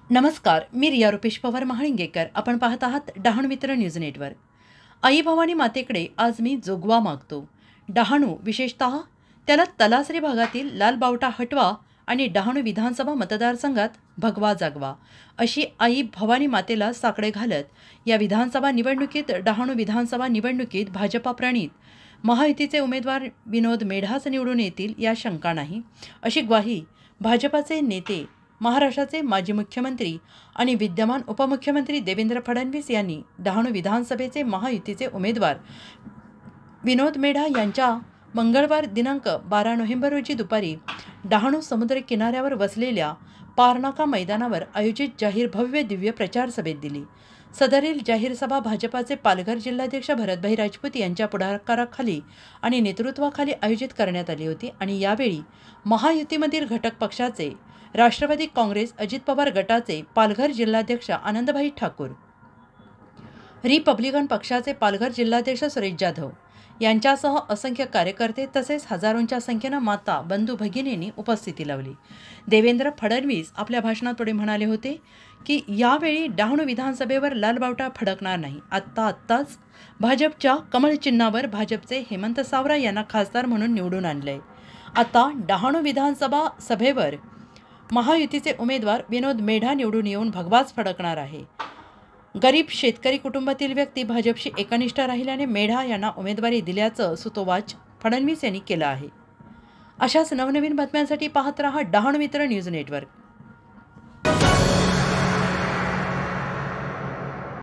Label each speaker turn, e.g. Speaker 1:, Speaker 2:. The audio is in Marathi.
Speaker 1: नमस्कार, मी रिया रुपेश पवार महाळिंगेकर. आपण पाहत आहात डहाणू मित्र न्यूज नेटवर्क. आई भवानी मातेकडे आज मी जोगवा मागतो. डहाणू, विशेषतः त्याला तलासरी भागातील लाल बावटा हटवा आणि डहाणू विधानसभा मतदारसंघात भगवा जागवा, अशी आई भवानी मातेला साकडे घालत या विधानसभा निवडणुकीत डहाणू विधानसभा निवडणुकीत भाजपा प्रणित महायुतीचे उमेदवार विनोद मेढाच निवडून येतील या शंका नाही, अशी ग्वाही भाजपाचे नेते, महाराष्ट्राचे माजी मुख्यमंत्री आणि विद्यमान उपमुख्यमंत्री देवेंद्र फडणवीस यांनी डहाणू विधानसभेचे महायुतीचे उमेदवार विनोद मेढा यांच्या मंगळवार दिनांक 12 नोव्हेंबर रोजी दुपारी डहाणू समुद्र किनाऱ्यावर वसलेल्या पारनाका मैदानावर आयोजित जाहीर भव्य दिव्य प्रचार सभेत दिली. सदरील जाहीर सभा भाजपाचे पालघर जिल्हाध्यक्ष भरतभाई राजपूत यांच्या पुढाकाराखाली आणि नेतृत्वाखाली आयोजित करण्यात आली होती आणि यावेळी महायुतीमधील घटक पक्षाचे राष्ट्रवादी काँग्रेस, अजित पवार गटाचे पालघर जिल्हाध्यक्ष आनंदभाई ठाकूर, रिपब्लिकन पक्षाचे पालघर जिल्हाध्यक्ष सुरेश जाधव यांच्यासह असंख्य कार्यकर्ते तसेच हजारोंच्या संख्येने माता, बंधू, भगिनींनी उपस्थिती लावली. देवेंद्र फडणवीस आपल्या भाषणात पुढे म्हणाले होते की यावेळी डहाणू विधानसभेवर लाल बावटा फडकणार नाही. आत्ताच भाजपच्या कमळ चिन्हावर भाजपचे हेमंत सावरा यांना खासदार म्हणून निवडून आणले. आता डहाणू विधानसभा सभेवर महायुतीचे उमेदवार विनोद मेढा निवडून येऊन भगवाच फडकणार आहे. गरीब शेतकरी कुटुंबातील व्यक्ती भाजपशी एकनिष्ठ राहिल्याने मेढा यांना उमेदवारी दिल्याचं सूतोवाच फडणवीस यांनी केलं आहे. अशाच नवनवीन बातम्यांसाठी पाहत रहा डहाणू मित्र न्यूज नेटवर्क.